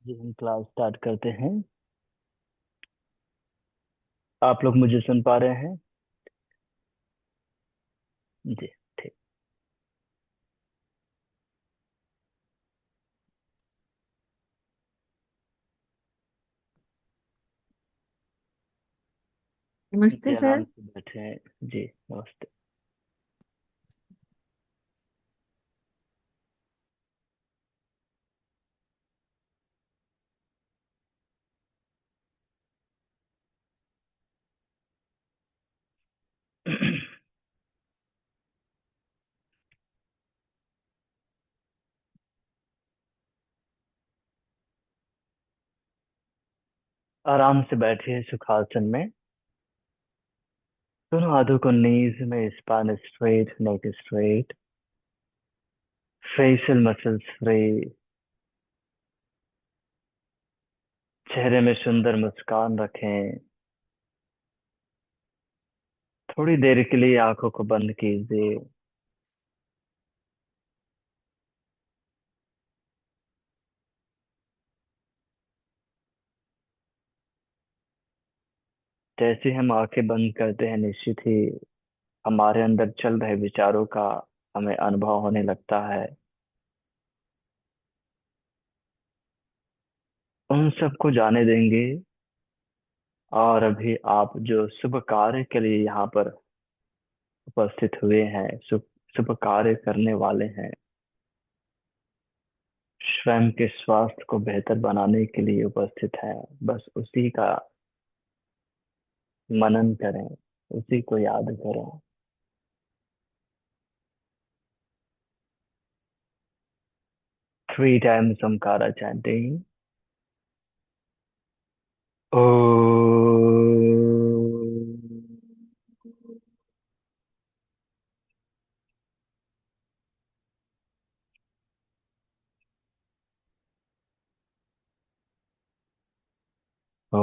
जी हम class start करते हैं। आप लोग मुझे सुन पा रहे हैं? जी ठीक। नमस्ते नीचे सर। आराम से बैठे हैं। जी नमस्ते। आराम से बैठिए सुखासन में। दोनों हाथों को नीज में, स्पाइन स्ट्रेट, नेक स्ट्रेट, फेशियल मसल्स फ्री। चेहरे में सुंदर मुस्कान रखें। थोड़ी देर के लिए आंखों को बंद कीजिए। जैसे हम आंखें बंद करते हैं, निश्चित ही हमारे अंदर चल रहे विचारों का हमें अनुभव होने लगता है। उन सबको जाने देंगे। और अभी आप जो शुभ कार्य के लिए यहाँ पर उपस्थित हुए हैं, शुभ शुभ कार्य करने वाले हैं, स्वयं के स्वास्थ्य को बेहतर बनाने के लिए उपस्थित हैं, बस उसी का मनन करें, उसी को याद करें। 3 times Omkara chanting. ओ ओ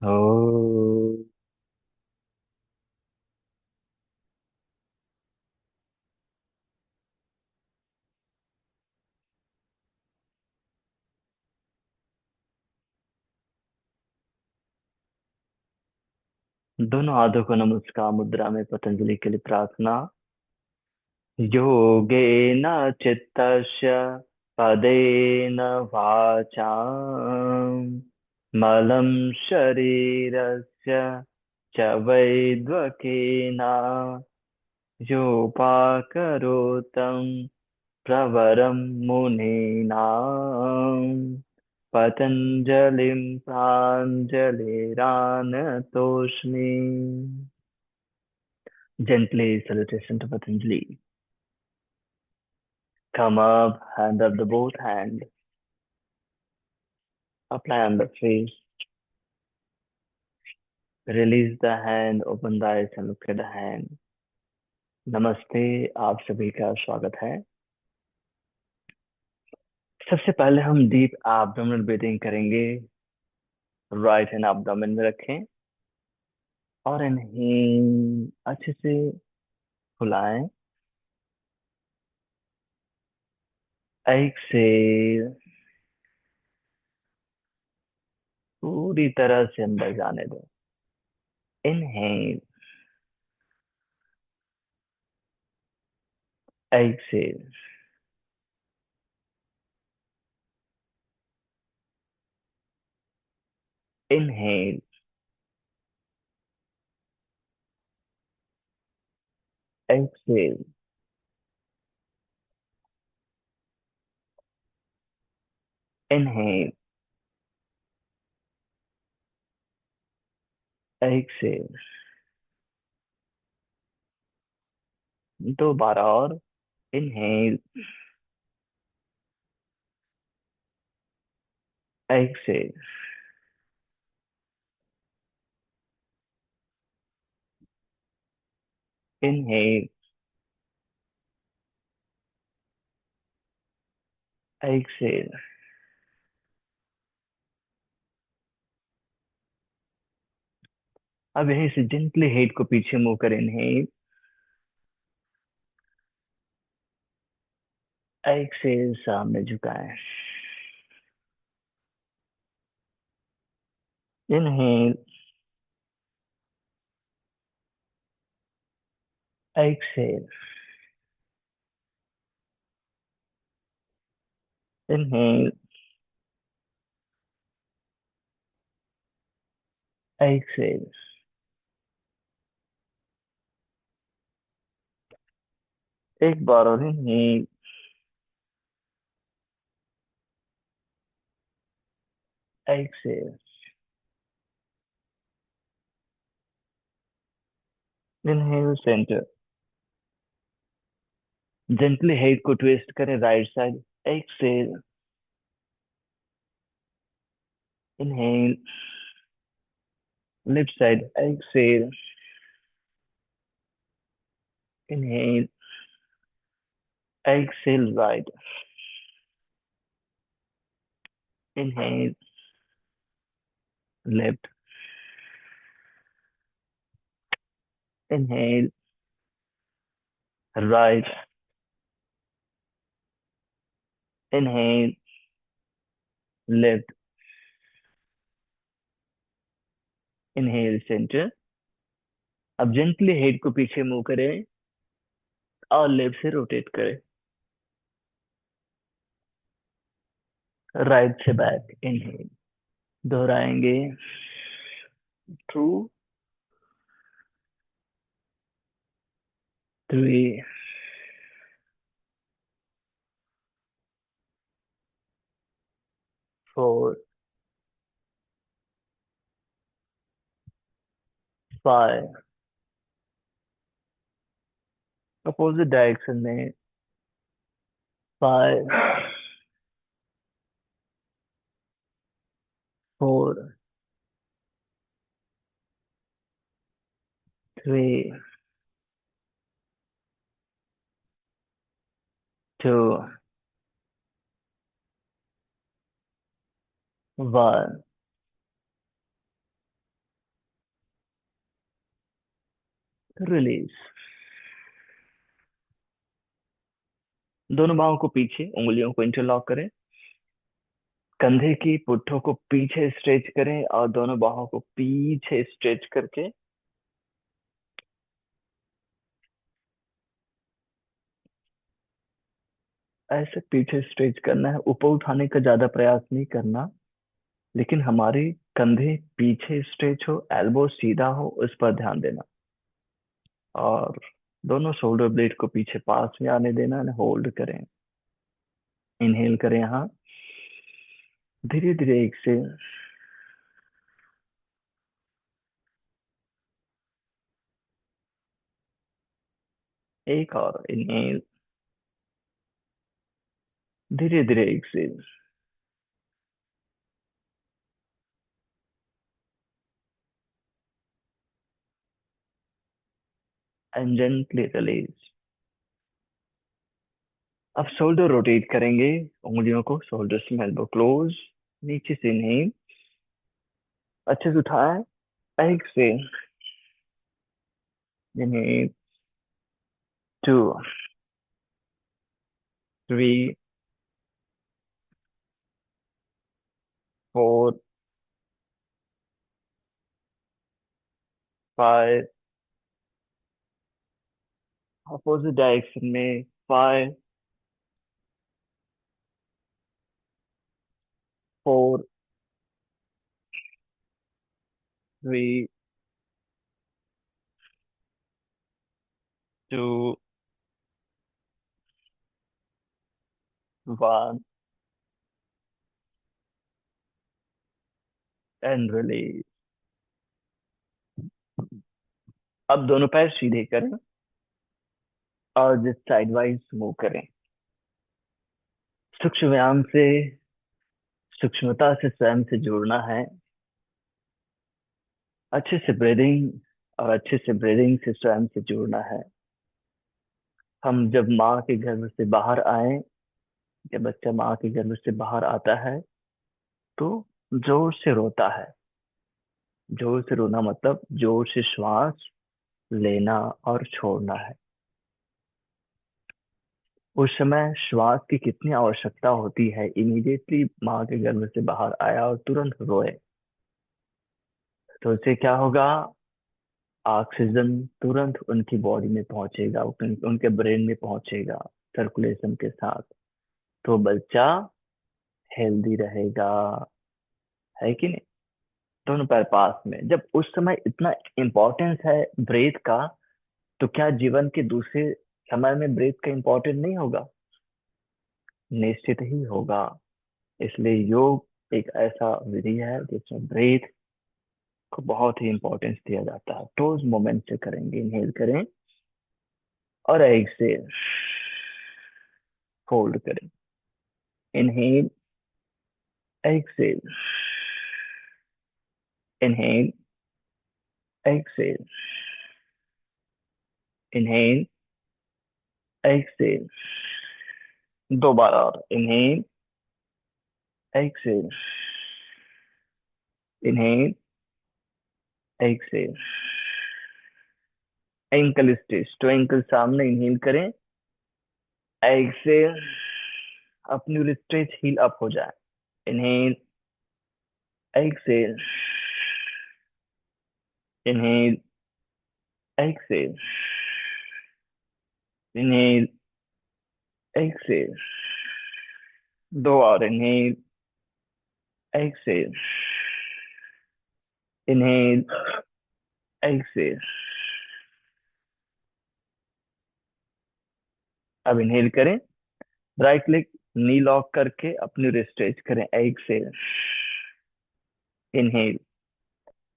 ओ। दोनों हाथों को नमस्कार मुद्रा में पतंजलि के लिए प्रार्थना। योगेन चित्तस्य पदेन वाचां मलं शरीरस्य च वैद्वकेन योपाकरोतं प्रवरं मुनीनां पतञ्जलिं प्राञ्जलिरानतोऽस्मि। Gently salutation to Patanjali. Come up, hand up the both hand, apply on the face, release the hand, open the eyes and look at the hand. नमस्ते। आप सभी का स्वागत है। सबसे पहले हम डीप एब्डोमिनल ब्रीदिंग करेंगे। राइट हैंड एब्डोमेन में रखें और इनहेल अच्छे से फुलाएं। एक्सेल पूरी तरह से अंदर जाने दो। Inhale, exhale, inhale, exhale, inhale, exhale. दोबारा और इनहेल, एक्सेल, इनहेल, एक्सेल, अब यहीं से जेंटली हेड को पीछे मूव करें। इनहेल, एक्सेल, सामने झुकाएं। इनहेल, एक्सेल, इनहेल, एक्सेल, एक बार और। Inhale, exhale, inhale, center. Gently head को ट्विस्ट करें right side. Exhale, inhale, left side. Exhale, inhale, exhale, right. Inhale, left. Inhale, right. Inhale, left. Inhale, center. अब gently head को पीछे move करें और लेफ्ट से रोटेट करें, राइट से बैक। इनहेल, दोहराएंगे। 2, 3, 4, 5, अपोजिट डायरेक्शन में। 5, 4, 3, 2, 1, रिलीज। दोनों बाहों को पीछे, उंगलियों को इंटरलॉक करें। कंधे की पुट्ठों को पीछे स्ट्रेच करें और दोनों बाहों को पीछे स्ट्रेच करके ऐसे पीछे स्ट्रेच करना है। ऊपर उठाने का ज्यादा प्रयास नहीं करना, लेकिन हमारे कंधे पीछे स्ट्रेच हो, एल्बो सीधा हो, उस पर ध्यान देना। और दोनों शोल्डर ब्लेड को पीछे पास में आने देना, होल्ड करें। इनहेल करें यहाँ, धीरे धीरे एक से। एक और इनहेल, धीरे धीरे एक से। And gently release. अब शोल्डर रोटेट करेंगे, उंगलियों को शोल्डर्स में, एल्बो क्लोज। नीचे से इनहेल, अच्छे से उठाएं। एक से। इनहेल, 2, 3, 4, 5, अपोजिट डायरेक्शन में। 5, 4, 3, 2, 1, एंड रिलीज। अब दोनों पैर सीधे करें और जिस साइड वाइज मूव करें। सूक्ष्म व्यायाम से सूक्ष्मता से स्वयं से जुड़ना है। अच्छे से ब्रीदिंग और अच्छे से ब्रीदिंग से स्वयं से जुड़ना है। हम जब माँ के गर्भ से बाहर आए, जब बच्चा माँ के गर्भ से बाहर आता है तो जोर से रोता है। जोर से रोना मतलब जोर से श्वास लेना और छोड़ना है। उस समय श्वास की कितनी आवश्यकता होती है, इमीडिएटली माँ के गर्भ से बाहर आया और तुरंत रोए, तो उससे क्या होगा, ऑक्सीजन तुरंत उनकी बॉडी में पहुंचेगा, उनके ब्रेन में पहुंचेगा सर्कुलेशन के साथ, तो बच्चा हेल्दी रहेगा, है कि नहीं। दोनों पैर पास में, जब उस समय इतना इम्पोर्टेंस है ब्रेथ का, तो क्या जीवन के दूसरे समय में ब्रेथ का इम्पोर्टेंट नहीं होगा? निश्चित ही होगा। इसलिए योग एक ऐसा विधि है जिसमें ब्रेथ को बहुत ही इंपॉर्टेंस दिया जाता है। टोज मोमेंट से करेंगे, इनहेल करें और एक्सेल, होल्ड करें, inhale, exhale, inhale, exhale, inhale, exhale. दोबारा और inhale, exhale, inhale, exhale. Ankle stretch, तो एंकल सामने, इनहेल करें, एक्सेल, अपनी स्ट्रेच हील अप हो जाए, inhale, exhale, inhale, exhale, inhale, exhale. दो और, इनहेल, एक्सेल, इनहेल, एक्सेल। अब इनहेल करें, राइट लेग नी लॉक करके अपनी रिस्ट स्ट्रेच करें, exhale, inhale,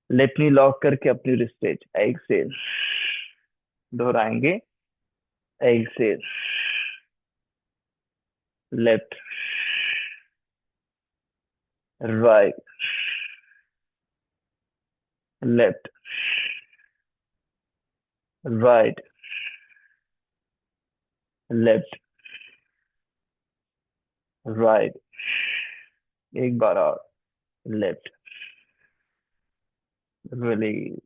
left knee lock करके अपनी रिस्ट स्ट्रेच, एक्सेल, दोहराएंगे, exhale, left, right, left, right, left, right, एक बार और, लेफ्ट, रिलीज।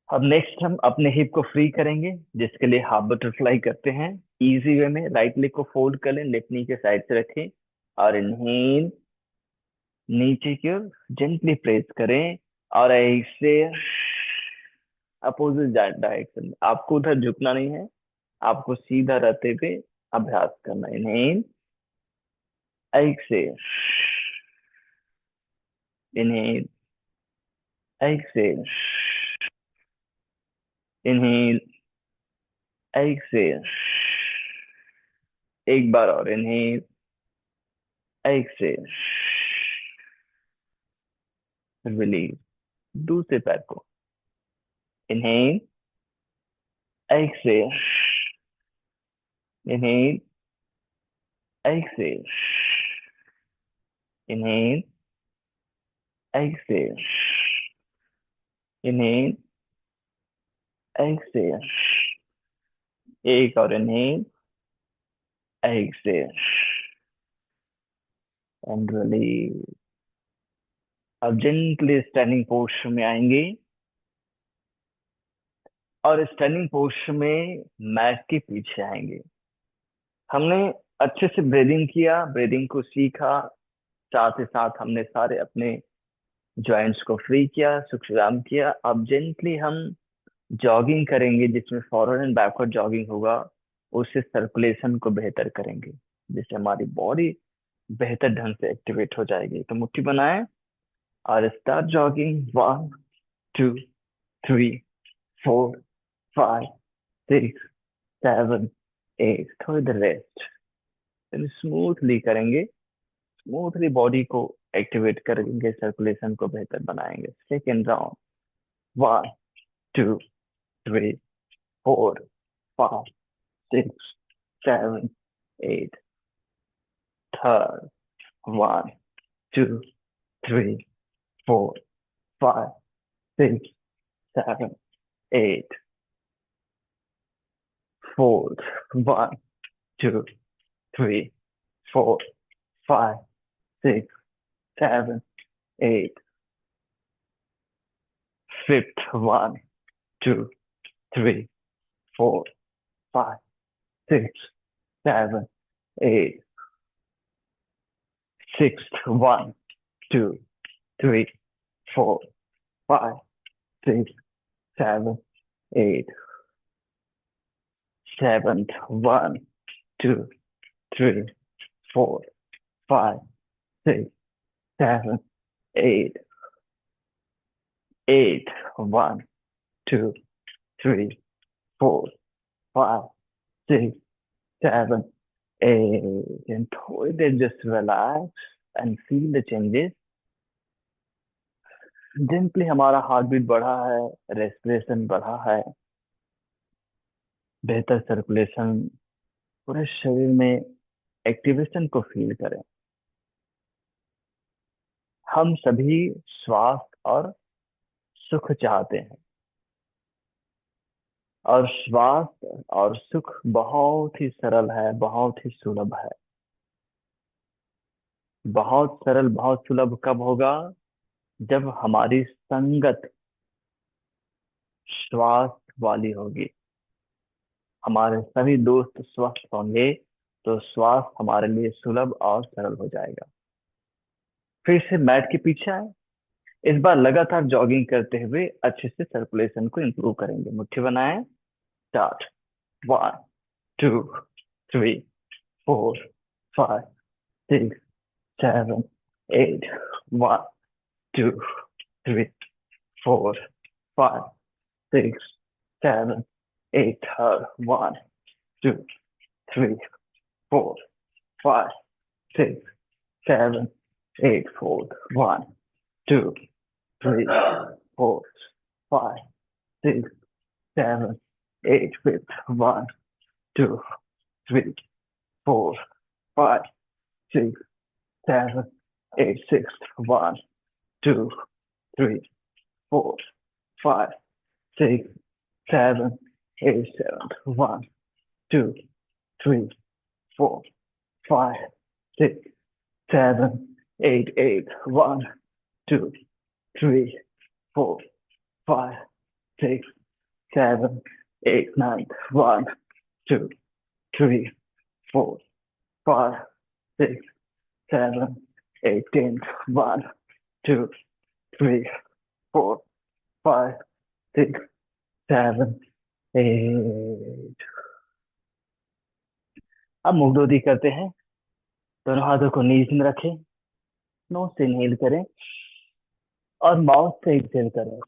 अब नेक्स्ट हम अपने हिप को फ्री करेंगे, जिसके लिए हाफ बटरफ्लाई करते हैं। इजी वे में राइट लेग को फोल्ड कर लें, लेफ्ट नी के साइड से रखें और इनहेल, नीचे की ओर जेंटली प्रेस करें और ऐसे अपोजिट डायरेक्शन में, आपको उधर झुकना नहीं है, आपको सीधा रहते हुए अभ्यास करना है। Inhale, exhale, inhale, exhale, inhale, exhale, एक बार और, इनहेल, एक्सेल, रिलीज। दूसरे पैर को, inhale, exhale, inhale, exhale, inhale, exhale, inhale, exhale, एक और, इनहेल, एक्सेल, एंड रिलीज। अब जेंटली स्टैंडिंग पोस्चर में आएंगे और स्टैंडिंग पोस्चर में मैट के पीछे आएंगे। हमने अच्छे से ब्रीदिंग किया, ब्रीदिंग को सीखा, साथ ही साथ हमने सारे अपने जॉइंट्स को फ्री किया, सुखराम किया। अब जेंटली हम जॉगिंग करेंगे, जिसमें फॉरवर्ड एंड बैकवर्ड जॉगिंग होगा, उससे सर्कुलेशन को बेहतर करेंगे, जिससे हमारी बॉडी बेहतर ढंग से एक्टिवेट हो जाएगी। तो मुट्ठी बनाएं और स्टार्ट जॉगिंग। 1 2 3 4 5 6 7 8, थोड़ी देर रेस्ट, स्मूथली करेंगे, स्मूथली बॉडी को एक्टिवेट करेंगे, सर्कुलेशन को बेहतर बनाएंगे। Second round, 1 2 3 4 5 6 7 8। Third, 1 2 3 4 5 6 7 8। Fourth, 1 2 3 4 5 6 7 eight. Fifth, one, two, three, four, five, six, seven, eight. Sixth, one, two, three, four, five, six, seven, eight. Seventh, one, two, three, four, five, six, seven, eight. Eight, one, two, three, four, five, six, seven, eight. And थोड़ी देर just relax and feel the changes. Gently हमारा heart beat बढ़ा है, respiration बढ़ा है, बेहतर circulation, पूरे शरीर में एक्टिवेशन को फील करें। हम सभी स्वास्थ्य और सुख चाहते हैं, और स्वास्थ्य और सुख बहुत ही सरल है, बहुत ही सुलभ है। बहुत सरल, बहुत सुलभ कब होगा? जब हमारी संगत स्वास्थ्य वाली होगी, हमारे सभी दोस्त स्वस्थ होंगे, तो स्वास्थ्य हमारे लिए सुलभ और सरल हो जाएगा। फिर से मैट के पीछे आए। इस बार लगातार जॉगिंग करते हुए अच्छे से सर्कुलेशन को इंप्रूव करेंगे। मुट्ठी बनाएं। Start. One, two, three, four, five, six, seven, eight. One, two, three, four, five, six, seven, eight. One, two, three, four, five, six, seven, eight. Fourth. One, two, three, four, five, six, seven, eight. Fifth. One, two, three, four, five, six, seven, eight. Sixth. One, two, three, four, five, six, seven, eight. Seventh. One, two, three, four, five, six, seven, eight. Eight. One, two, three, four, five, six, seven, eight. Ninth. One, two, three, four, five, six, seven, eight. Tenth. One, two, three, four, five, six, seven, eight. अब मुगडोदी करते हैं। दोनों हाथों को नीज में रखें। Knows से inhale करें और माउथ से एक्सहेल करें।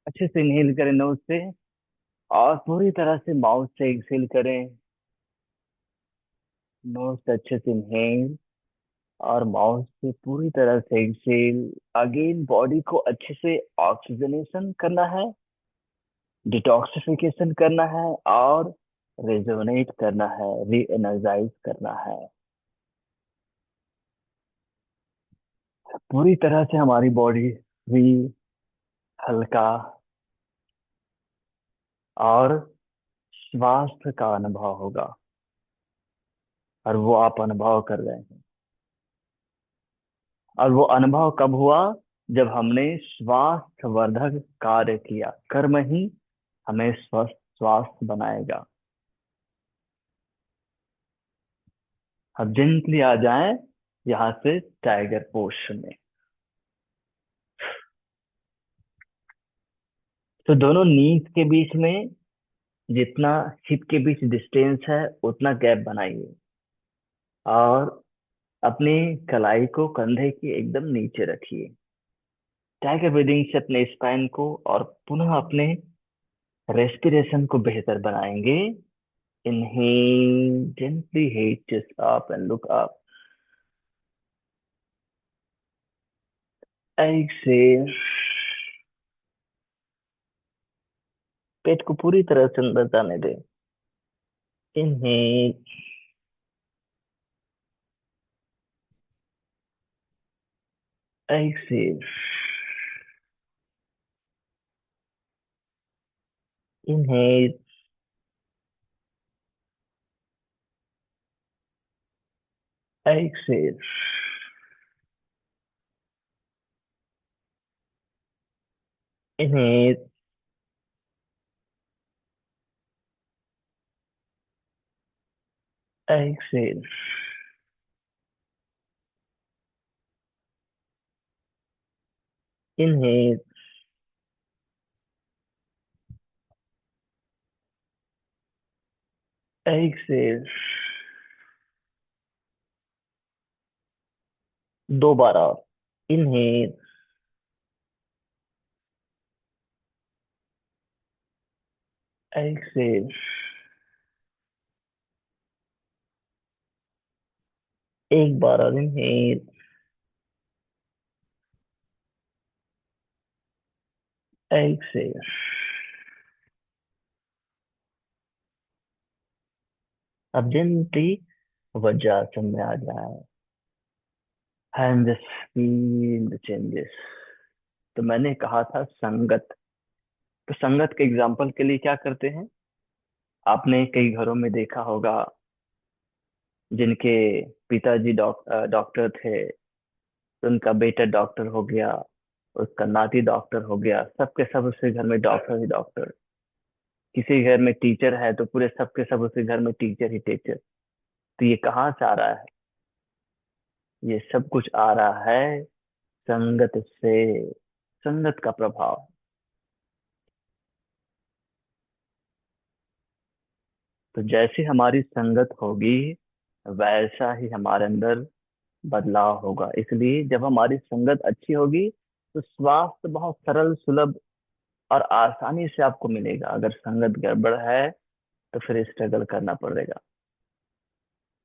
अच्छे से इनहेल करें नोज से, और पूरी तरह से माउथ से एक्सहेल करें। नोज से अच्छे से इनहेल और माउथ से पूरी तरह से एक्सहेल। अगेन बॉडी को अच्छे से ऑक्सीजनेशन करना है, डिटॉक्सिफिकेशन करना है, और रिजुवनेट करना है, री एनर्जाइज करना है। पूरी तरह से हमारी बॉडी भी हल्का और स्वास्थ्य का अनुभव होगा, और वो आप अनुभव कर रहे हैं। और वो अनुभव कब हुआ? जब हमने स्वास्थ्यवर्धक कार्य किया। कर्म ही हमें स्वस्थ स्वास्थ्य बनाएगा। अब जेंटली आ जाएं यहाँ से टाइगर पोज में। तो दोनों नीज के बीच में जितना हिप के बीच डिस्टेंस है, उतना गैप बनाइए, और अपनी कलाई को कंधे के एकदम नीचे रखिए। टाइगर ब्रीदिंग से अपने स्पाइन को और पुनः अपने रेस्पिरेशन को बेहतर बनाएंगे। Inhale gently, head chest up and look up. Exhale, पेट को पूरी तरह से अंदर जाने दें। Inhale, exhale. Inhale, exhale, inhale, exhale, inhale, exhale. दो बार और। इनहेल, एक्सेल, एक बार और। Inhale, exhale. अब जेंटली वज्रासन में आ जाए, एंड फील द चेंजेस। तो मैंने कहा था संगत। तो संगत के एग्जाम्पल के लिए क्या करते हैं? आपने कई घरों में देखा होगा, जिनके पिताजी डॉक्टर थे, तो उनका बेटा डॉक्टर हो गया, उसका नाती डॉक्टर हो गया, सबके सब उसके घर में डॉक्टर ही डॉक्टर। किसी घर में टीचर है तो पूरे सबके सब उसके घर में टीचर ही टीचर। तो ये कहाँ से आ रहा है? ये सब कुछ आ रहा है संगत से, संगत का प्रभाव। तो जैसी हमारी संगत होगी, वैसा ही हमारे अंदर बदलाव होगा। इसलिए जब हमारी संगत अच्छी होगी, तो स्वास्थ्य बहुत सरल, सुलभ और आसानी से आपको मिलेगा। अगर संगत गड़बड़ है, तो फिर स्ट्रगल करना पड़ेगा,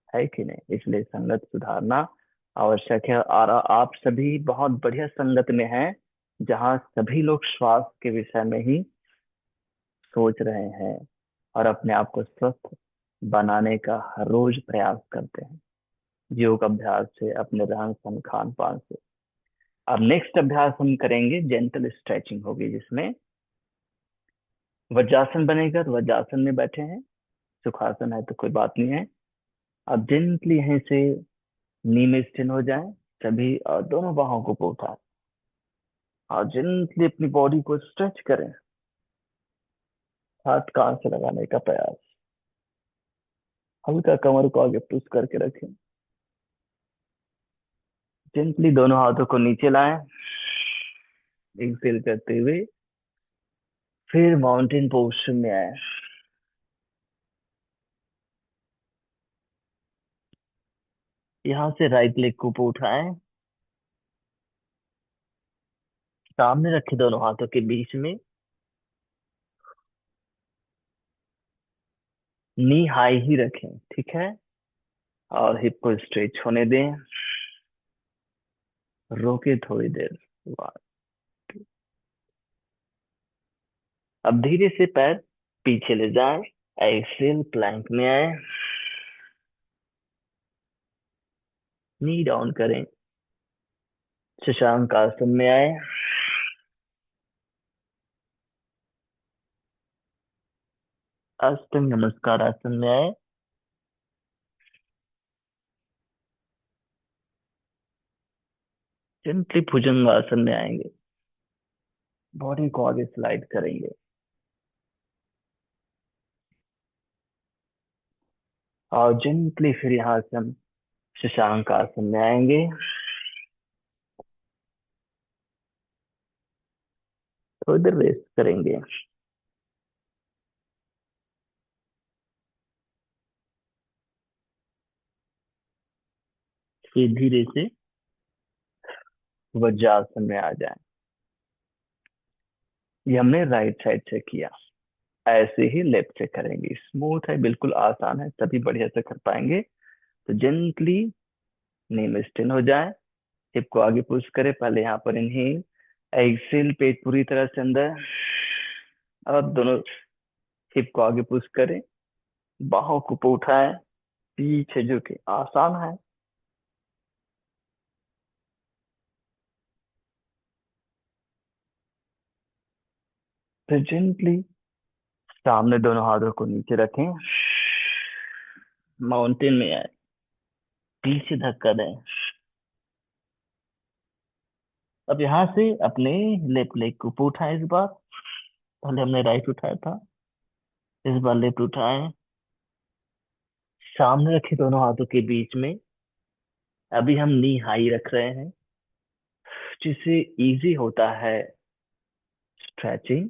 है कि नहीं? इसलिए संगत सुधारना आवश्यक है। और आप सभी बहुत बढ़िया संगत में हैं, जहाँ सभी लोग स्वास्थ्य के विषय में ही सोच रहे हैं और अपने आप को स्वस्थ बनाने का हर रोज प्रयास करते हैं, योग अभ्यास से, अपने रहन सहन खान पान से। अब नेक्स्ट अभ्यास हम करेंगे, जेंटल स्ट्रेचिंग होगी, जिसमें वज्रासन बनेगा। तो वज्रासन में बैठे हैं, सुखासन है तो कोई बात नहीं है। अब जेंटली यहीं से नी में स्टिन हो जाए सभी, और दोनों बाहों को उठाएं और जेंटली अपनी बॉडी को स्ट्रेच करें। हाथ कान से लगाने का प्रयास, हल्का कमर को आगे पुश करके रखें। जेंटली दोनों हाथों को नीचे लाएं, एक्सेल करते हुए। फिर माउंटेन पोस्चर में आए। यहाँ से राइट लेग को ऊपर उठाएं, सामने रखे दोनों हाथों के बीच में। नी हाई ही रखें, ठीक है? और हिप को स्ट्रेच होने दें। रोके थोड़ी देर। वाह। अब धीरे से पैर पीछे ले जाएं, एक्सेल प्लैंक में आए, नी डाउन करें, शशांक आसन में आए, अष्टांग नमस्कार आसन में आए, सिंपली भुजंग आसन में आएंगे, बॉडी को आगे स्लाइड करेंगे और जेंटली फिर यहाँ से हम शशांक आसन में आएंगे। थोड़ी देर रेस्ट करेंगे, फिर धीरे से वज्रासन में आ जाए। ये हमने राइट साइड से किया, ऐसे ही लेफ्ट से करेंगे। स्मूथ है, बिल्कुल आसान है, सभी बढ़िया से कर पाएंगे। तो जेंटली नी स्टिन हो जाए, हिप को आगे पुश करें। पहले यहाँ पर इनहेल, एक्सेल, पेट पूरी तरह से अंदर, और दोनों हिप को आगे पुश करें, बाहों को ऊपर उठाएं, पीछे झुके। आसान है। तो जेंटली सामने दोनों हाथों को नीचे रखें, माउंटेन में आए, पीछे धक्का दें। अब यहाँ से अपने लेफ्ट लेग को ऊपर उठाएं इस बार। पहले हमने राइट उठाया था, इस बार लेफ्ट उठाएं, सामने रखे दोनों हाथों के बीच में। अभी हम नी हाई रख रहे हैं, जिससे इजी होता है स्ट्रेचिंग।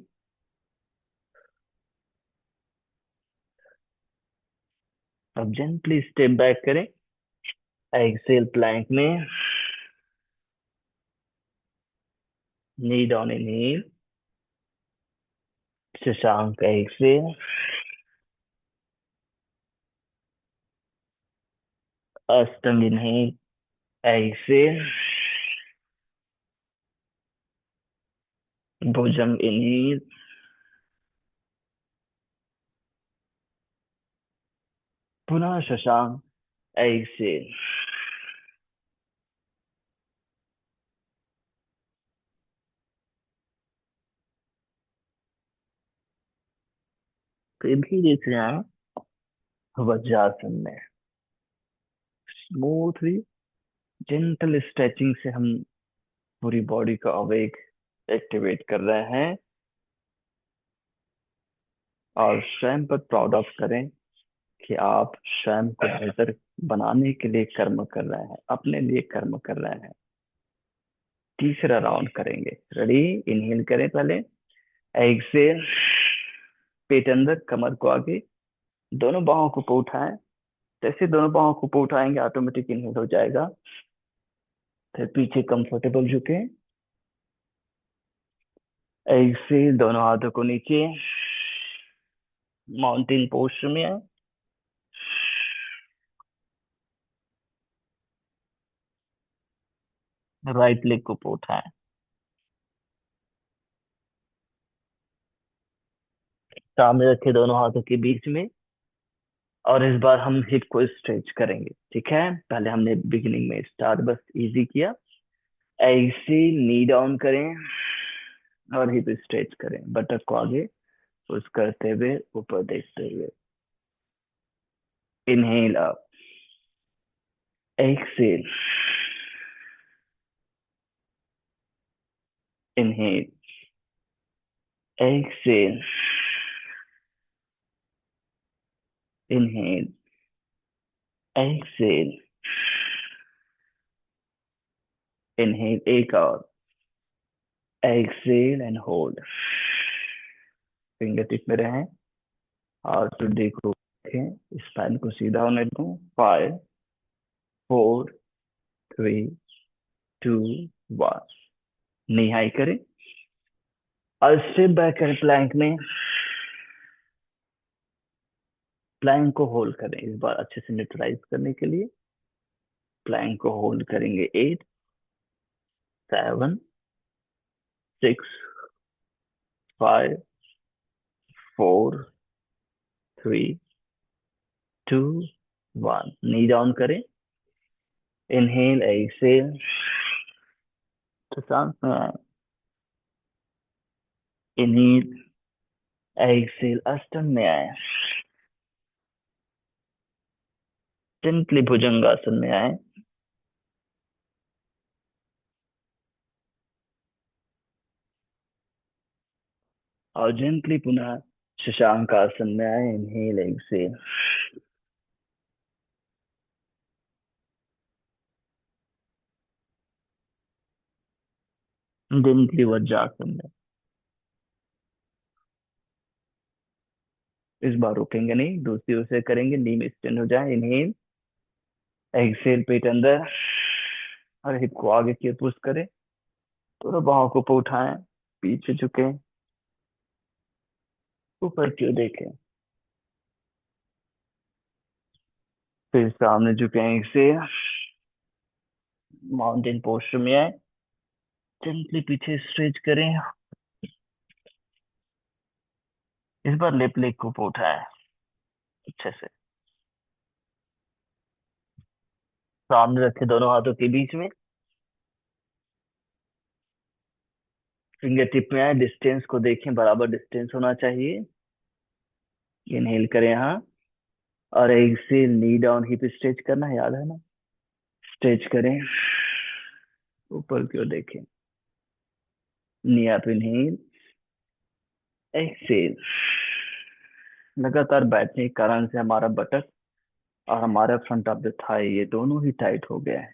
अब जेंटली स्टेप बैक करें, एक्सेल प्लैंक में, knee down inhale, Shashank exhale, Ashtang inhale, exhale, Bhujang inhale, पुनः शशांक एक्सेल। फिर धीरे से आए वज्रासन में, स्मूथली जेंटल स्ट्रेचिंग से हम पूरी बॉडी का अवेग एक्टिवेट कर रहे हैं। और स्वयं पर प्राउड ऑफ करें कि आप स्वयं को बेहतर बनाने के लिए कर्म कर रहे हैं, अपने लिए कर्म कर रहे हैं। तीसरा राउंड करेंगे, रेडी? इनहेल करें पहले, एक्सेल, पेट अंदर, कमर को आगे, दोनों बाहों को ऊपर उठाएं। जैसे दोनों बाहों को ऊपर उठाएंगे ऑटोमेटिक इनहेल हो जाएगा। फिर पीछे कंफर्टेबल झुके, एक्सेल, दोनों हाथों को नीचे, माउंटेन पोस्टर में आए, राइट लेग को ऊपर उठाएं, सामने रखे दोनों हाथों के बीच में। और इस बार हम हिप को स्ट्रेच करेंगे, ठीक है? पहले हमने बिगिनिंग में स्टार्ट बस इजी किया, ऐसे नी डाउन करें और हिप स्ट्रेच करें, बटक को आगे पुश करते हुए, ऊपर देखते हुए। Inhale up, exhale, inhale, exhale, inhale, exhale, inhale, एक और, exhale and hold. Finger tip में रहें और टुडे को रखें, स्पाइन को सीधा होने दें। 5, 4, 3, 2, 1। नी हाई करें और स्टेप बैक करें प्लैंक में। प्लैंक को होल्ड करें इस बार अच्छे से न्यूट्रलाइज करने के लिए। प्लैंक को होल्ड करेंगे 8, 7, 6, 5, 4, 3, 2, 1। नी डाउन करें, इनहेल, एक्सेल, तो सांस में आए, इनहेल, एक्सेल, अष्टम में आए, सिंपली भुजंगासन में आए, और जेंटली पुनः शशांक आसन में आए, इनहेल, एक्सेल। जेंटली वज्रासन में। इस बार रुकेंगे नहीं, दूसरी ओर से करेंगे, नी में स्टैंड हो जाए, इनहेल, एक्सेल, पेट अंदर और हिप को आगे की पुश करें, दोनों बाहों को ऊपर उठाएं, पीछे झुके, ऊपर क्यों देखें, फिर सामने झुके, एक्सेल, माउंटेन पोस्टर में आए, जेंटली पीछे स्ट्रेच करें। इस बार लेफ्ट लेग को ऊपर उठाएं अच्छे से, सामने रखे दोनों हाथों के बीच में, फिंगर टिप में आए, डिस्टेंस को देखें, बराबर डिस्टेंस होना चाहिए। इनहेल करें यहाँ, और exhale knee down hip stretch करना है, याद है ना। स्ट्रेच करें, ऊपर की ओर देखें। नी अप, इनहेल, एक्सेल। लगातार बैठने के कारण से हमारा बटक और हमारा फ्रंट ऑफ द थाई ये दोनों ही टाइट हो गया है।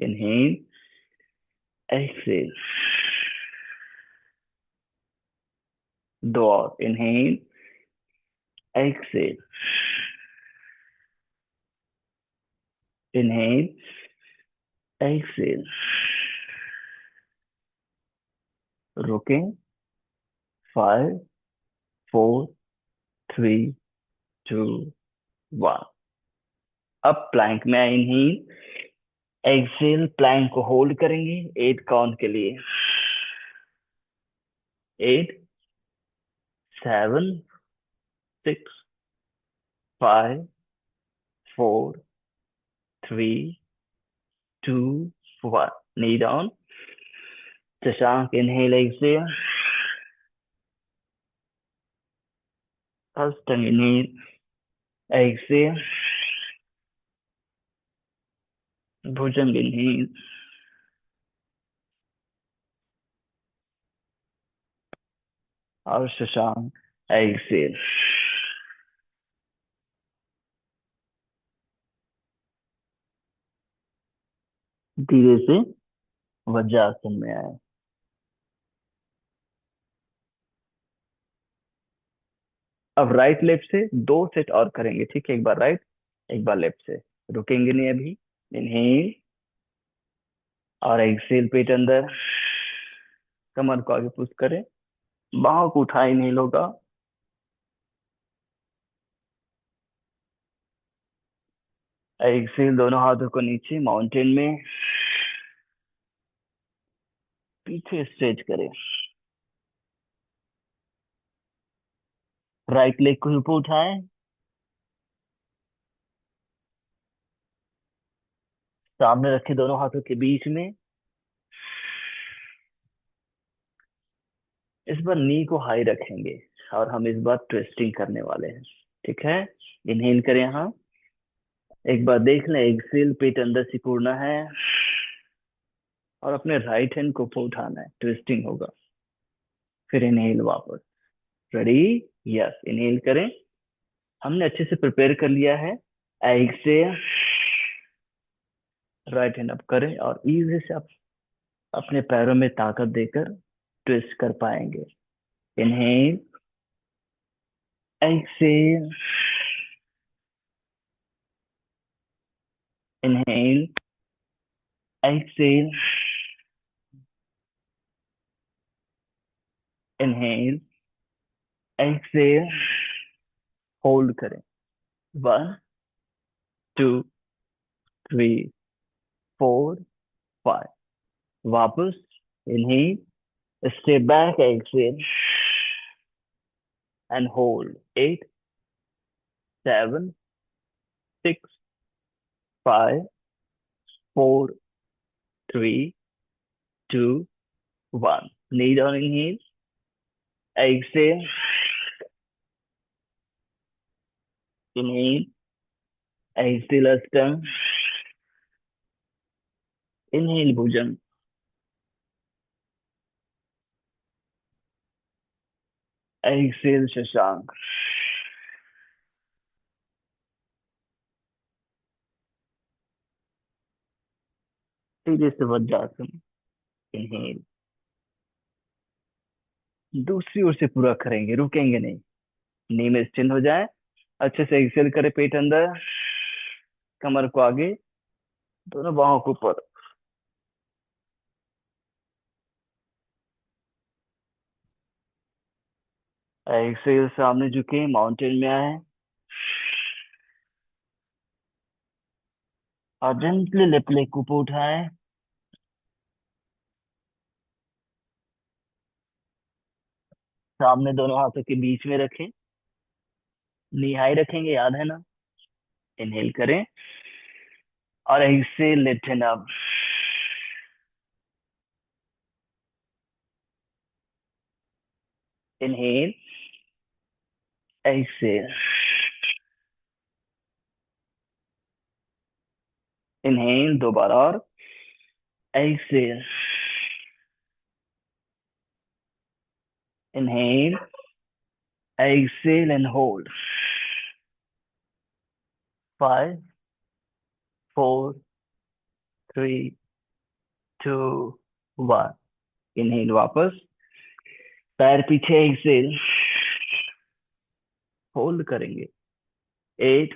Inhale, exhale. दो और, इनहेल, एक्सेल, इनहेल, एक्सेल। रुकें। 5, 4, 3, 2, 1। अब प्लैंक में इनहेल, एक्सेल, प्लैंक को होल्ड करेंगे 8 काउंट के लिए। 8, 7, 6, 5, 4, 3, 2, 1। Knee down. Shashank, inhale, exhale. हस्टन, इनहेल, एक्सेल। भुजंग, इनहेल, और शशांक, एक्सेल। धीरे से वज्रासन में आए। अब राइट लेफ्ट से 2 सेट और करेंगे, ठीक है। एक बार राइट, एक बार लेफ्ट से। रुकेंगे नहीं अभी। इनहेल, और एक्सेल, पेट अंदर, कमर को आगे पुश करें, बाहों को उठाए, इनहेल होगा। एक्सेल, दोनों हाथों को नीचे माउंटेन में, पीछे स्ट्रेच करें। राइट लेग को ऊपर उठाए, सामने रखे दोनों हाथों के बीच में। इस बार नी को हाई रखेंगे, और हम इस बार ट्विस्टिंग करने वाले हैं, ठीक है। इनहेल करें यहाँ। एक बार देख लें, एक्सेल, पेट अंदर सिकुड़ना है, और अपने राइट हैंड को ऊपर उठाना है, ट्विस्टिंग होगा। फिर इनहेल वापस। रेडी। यस, इनहेल करें। हमने अच्छे से प्रिपेयर कर लिया है। एक्सेल, राइट हैंड अप करें, और इजी से आप अपने पैरों में ताकत देकर ट्विस्ट कर पाएंगे। Inhale, exhale, inhale, exhale, inhale, exhale. Hold करें। 1, 2, 3, 4, 5। वापस। Inhale, step back, exhale, and hold. 8, 7, 6, 5, 4, 3, 2, 1। Knee down, inhale, exhale, inhale, exhale, Ashtang, inhale, Bhujang, exhale, Shashank। सीधे से वज्रासन। इनहेल, दूसरी ओर से पूरा करेंगे, रुकेंगे नहीं। नी में स्टिल हो जाए, अच्छे से एक्सेल करे, पेट अंदर, कमर को आगे, दोनों बाहों को ऊपर। एक्सेल, सामने झुके, माउंटेन में आए, और जेंटली लेफ्ट लेग को ऊपर उठाए, सामने दोनों हाथों के बीच में रखें। नी हाई रखेंगे, याद है ना। इनहेल करें, और exhale, left hand up. Inhale, exhale. Inhale दो बार और। Exhale. Inhale. Exhale and hold. 5, 4, 3, 2, 1। Inhale वापस। पैर पीछे। एक्सेल। होल्ड करेंगे। 8,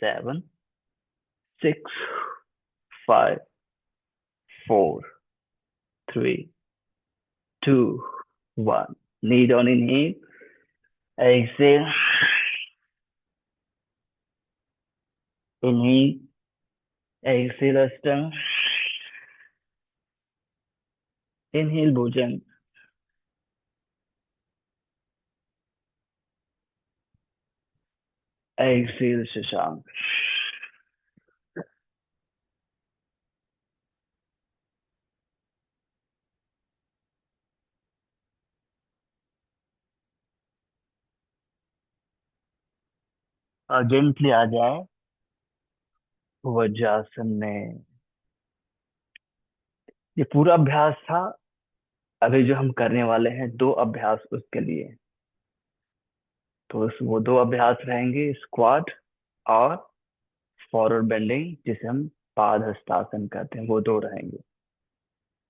7, 6, 5, 4, 3, 2, 1। Knee down, inhale. Exhale. Inhale. Exhale, Ashtanga. Inhale, Bhujan. Exhale, Shashank. Gently आ जाए वज्रासन में। ये पूरा अभ्यास था। अभी जो हम करने वाले हैं दो अभ्यास उसके लिए। तो वो दो अभ्यास रहेंगे, स्क्वाट और फॉरवर्ड बेंडिंग, जिसे हम पाद हस्तासन कहते हैं, वो दो रहेंगे।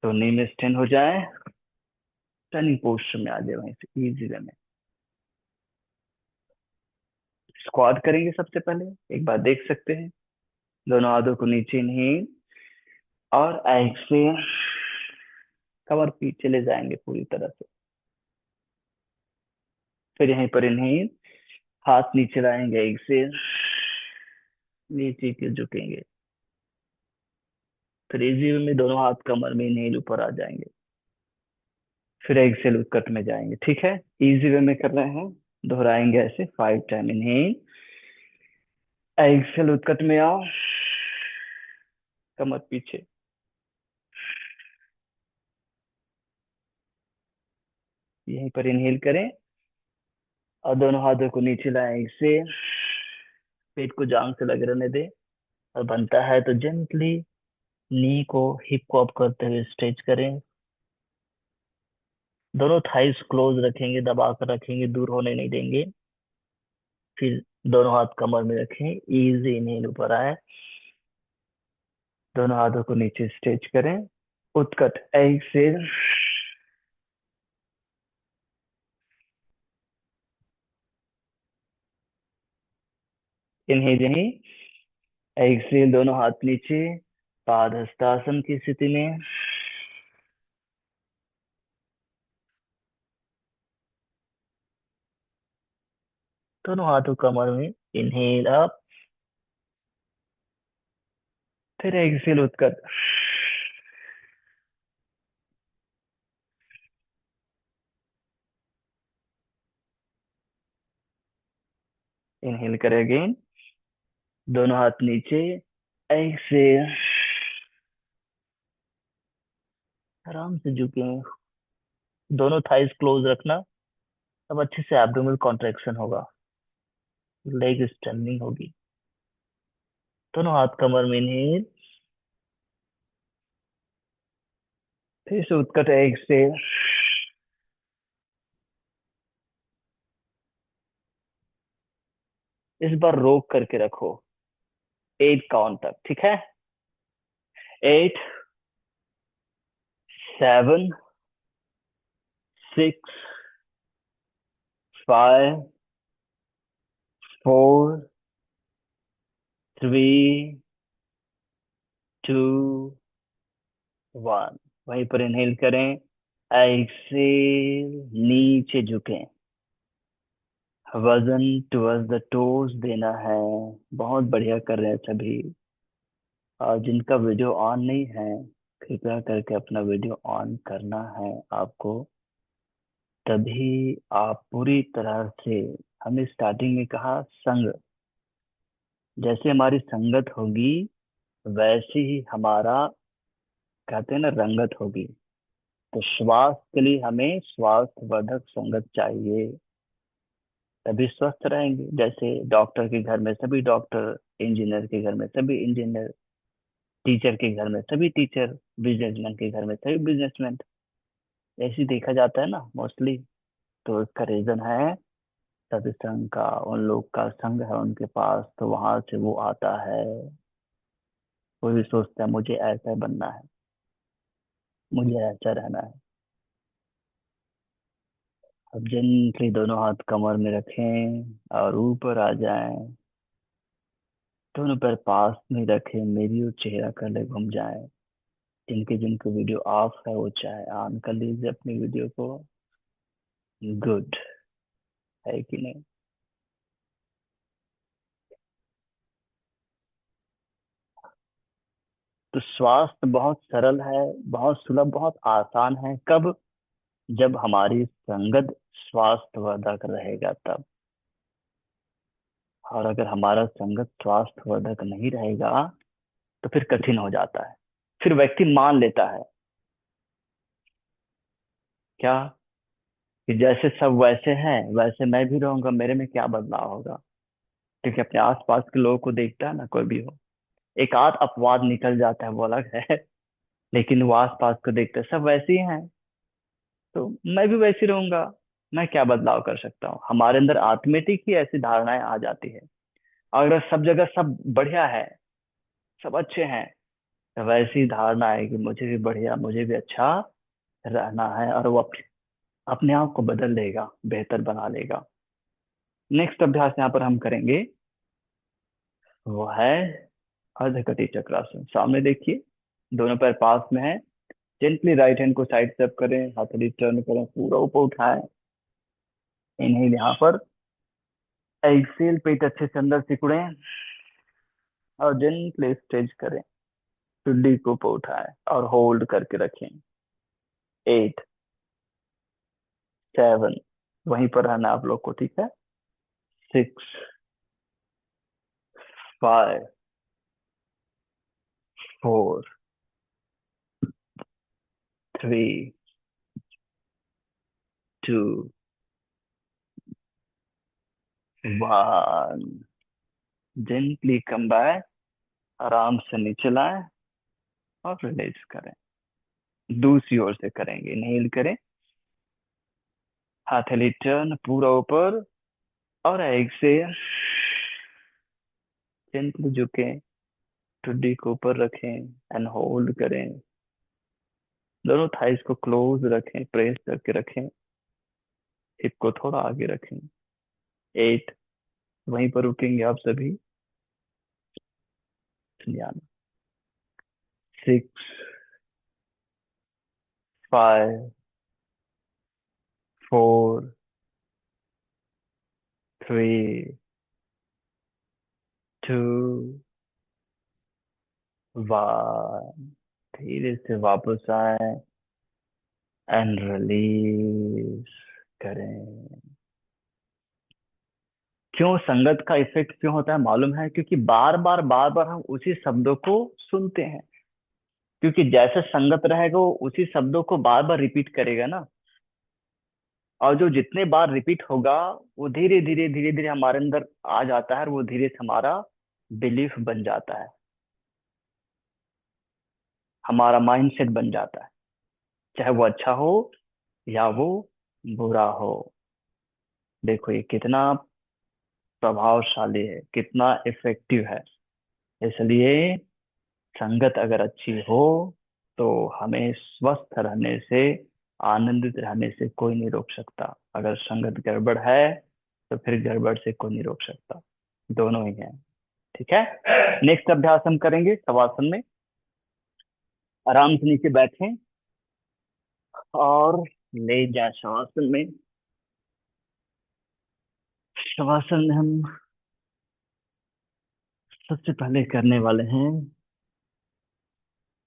तो नी में स्टैंड हो जाए। स्टैंडिंग पोस्टर में आ जाए, वहीं से इजी वे में। स्क्वाट करेंगे सबसे पहले, एक बार देख सकते हैं। दोनों हाथों को नीचे नहीं, और एक्सेल। कमर पीछे ले जाएंगे पूरी तरह से। फिर यहीं पर इनहेल, हाथ नीचे लाएंगे। एक्सेल। नीचे के झुकेंगे। फिर इजी वे में दोनों हाथ कमर में, इनहेल ऊपर आ जाएंगे। फिर एक्सेल उत्कट में जाएंगे। ठीक है, इजी वे में कर रहे हैं। दोहराएंगे ऐसे 5 टाइम। इनहेल। एक्सेल उत्कट में आओ। कमर पीछे। यहीं पर इनहेल करें और दोनों हाथों को नीचे लाएं। एक्सेल। पेट को जांग से लग रहने दें। और बनता है तो जेंटली नी को हिप को अप करते हुए स्ट्रेच करें। दोनों थाइस क्लोज रखेंगे, दबा कर रखेंगे, दूर होने नहीं देंगे। फिर दोनों हाथ कमर में रखें। इजी इनहेल ऊपर आए। दोनों हाथों को नीचे स्ट्रेच करें। उत्कट एक्सेल। इनहेल यहीं। एक्सेल, दोनों हाथ नीचे, पाद हस्तासन की स्थिति में। दोनों हाथों कमर में। Inhale up. फिर एक्सेल उत्कट। इनहेल करें अगेन। दोनों हाथ नीचे। एक्सेल। आराम से झुके। दोनों थाइस क्लोज रखना। तब अच्छे से एब्डोमिनल कॉन्ट्रेक्शन होगा। लेग स्ट्रेनिंग होगी। दोनों हाथ कमर में। इनहेल। फिर से उत्कट एक्सेल। इस बार रोक करके रखो 8 काउंट तक। ठीक है। 8, 7, 6, 5, 4, 3, 2, 1। वहीं पर इनहेल करें। एक्सेल। नीचे झुकें। वजन टुवर्ड्स द टोज देना है। बहुत बढ़िया कर रहे हैं सभी। और जिनका वीडियो ऑन नहीं है, कृपया करके अपना वीडियो ऑन करना है आपको। तभी आप पूरी तरह से, हमने स्टार्टिंग में कहा संग, जैसे हमारी संगत होगी वैसे ही हमारा, कहते हैं ना, रंगत होगी। तो श्वास के लिए हमें श्वास वर्धक संगत चाहिए। तभी स्वस्थ रहेंगे। जैसे डॉक्टर के घर में सभी डॉक्टर, इंजीनियर के घर में सभी इंजीनियर, टीचर के घर में सभी टीचर, बिजनेसमैन के घर में सभी बिजनेसमैन, ऐसे ही देखा जाता है ना मोस्टली। तो इसका रीजन है सत्संग का, उन लोग का संग है उनके पास, तो वहां से वो आता है। कोई भी सोचता है मुझे ऐसा बनना है, मुझे ऐसा रहना है। अब जेंटली दोनों हाथ कमर में रखें और ऊपर आ जाएं। दोनों पैर पास में रखें, मेरी और चेहरा कर घूम जाए। जिनके जिनके वीडियो ऑफ है वो चाहे ऑन कर लीजिए अपनी वीडियो को। गुड, है कि नहीं? तो स्वास्थ्य बहुत सरल है, बहुत सुलभ, बहुत आसान है। कब? जब हमारी संगत स्वास्थ्यवर्धक रहेगा तब। और अगर हमारा संगत स्वास्थ्यवर्धक नहीं रहेगा तो फिर कठिन हो जाता है। फिर व्यक्ति मान लेता है क्या, कि जैसे सब वैसे हैं वैसे मैं भी रहूंगा, मेरे में क्या बदलाव होगा। क्योंकि अपने आसपास के लोगों को देखता है ना, कोई भी हो, एक आध अपवाद निकल जाता है वो अलग है। लेकिन वो आसपास को देखते हैं सब वैसे ही हैं, तो मैं भी वैसे ही रहूंगा, मैं क्या बदलाव कर सकता हूँ। हमारे अंदर ऑटोमेटिक ही ऐसी धारणाएं आ जाती है। अगर सब जगह सब बढ़िया है, सब अच्छे हैं, तो वैसी धारणा है कि मुझे भी बढ़िया, मुझे भी अच्छा रहना है, और वो अपने आप को बदल लेगा, बेहतर बना लेगा। नेक्स्ट अभ्यास यहाँ पर हम करेंगे वो है अर्धकटी चक्रासन। सामने देखिए, दोनों पैर पास में है। जेंटली राइट हैंड को साइड स्टेप करें, हथेली टर्न करें, पूरा ऊपर उठाएं। इनहेल यहाँ पर, एक्सेल पेट अच्छे से अंदर सिकुड़ें और जेंटली स्ट्रेच करें। ठुड्डी को ऊपर उठाएं और होल्ड करके रखें। 8, 7, वहीं पर रहना आप लोग को, ठीक है। 6, 5, 4, 3, 2, 1। जेंटली कम बैक, आराम से नीचे लाएं और रिलीज करें। दूसरी ओर से करेंगे, इनहेल करें, हथेली टर्न पूरा ऊपर, और एक्सेल जेंटली झुकें, ठुड्डी को ऊपर रखें एंड होल्ड करें। दोनों थाइस को क्लोज रखें, प्रेस करके रखें, हिप को थोड़ा आगे रखें। 8, वहीं पर रुकेंगे आप सभी, ध्यान। 6, 5, 4, 3, 2, 1। धीरे से वापस आए एंड रिलीज करें। क्यों संगत का इफेक्ट क्यों होता है मालूम है? क्योंकि बार बार हम उसी शब्दों को सुनते हैं। क्योंकि जैसे संगत रहेगा वो उसी शब्दों को बार बार रिपीट करेगा ना। और जो जितने बार रिपीट होगा वो धीरे धीरे हमारे अंदर आ जाता है, और वो धीरे से हमारा बिलीफ बन जाता है, हमारा माइंडसेट बन जाता है। चाहे वो अच्छा हो या वो बुरा हो। देखो ये कितना प्रभावशाली है, कितना इफेक्टिव है। इसलिए संगत अगर अच्छी हो तो हमें स्वस्थ रहने से, आनंदित रहने से कोई नहीं रोक सकता। अगर संगत गड़बड़ है तो फिर गड़बड़ से कोई नहीं रोक सकता। दोनों ही है, ठीक है। नेक्स्ट अभ्यास हम करेंगे शवासन में। आराम से नीचे बैठें और ले जाए शवासन में। शवासन में हम सबसे पहले करने वाले हैं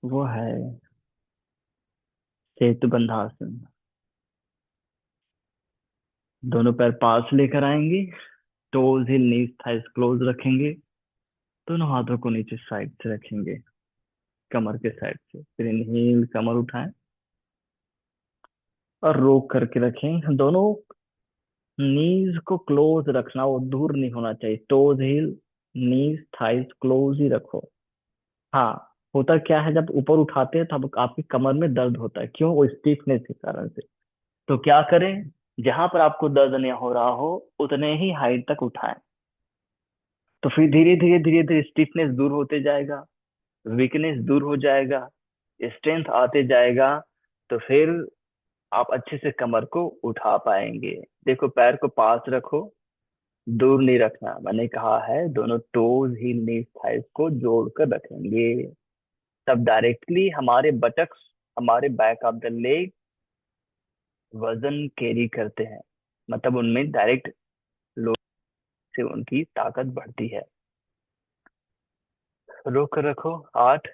वो है सेतु बंधासन। दोनों पैर पास लेकर आएंगे, टोज हिल नीज थाइस क्लोज रखेंगे। दोनों हाथों को नीचे साइड से रखेंगे, कमर के साइड से। फिर इनहेल, कमर उठाएं और रोक करके रखें। दोनों नीज को क्लोज रखना, वो दूर नहीं होना चाहिए। टोज हील, नीज थाइज क्लोज ही रखो। हाँ। होता क्या है, जब ऊपर उठाते हैं तब आपकी कमर में दर्द होता है, क्यों? वो स्टिफनेस के कारण से। तो क्या करें, जहां पर आपको दर्द नहीं हो रहा हो उतने ही हाइट तक उठाएं। तो फिर धीरे धीरे धीरे धीरे स्टिफनेस दूर होते जाएगा, वीकनेस दूर हो जाएगा, स्ट्रेंथ आते जाएगा। तो फिर आप अच्छे से कमर को उठा पाएंगे। देखो, पैर को पास रखो, दूर नहीं रखना। मैंने कहा है दोनों टोज ही नीज थाइस को जोड़कर रखेंगे, तब डायरेक्टली हमारे बटक्स, हमारे बैक ऑफ द लेग वजन कैरी करते हैं। मतलब उनमें डायरेक्ट लोड से उनकी ताकत बढ़ती है। रोक कर रखो। 8,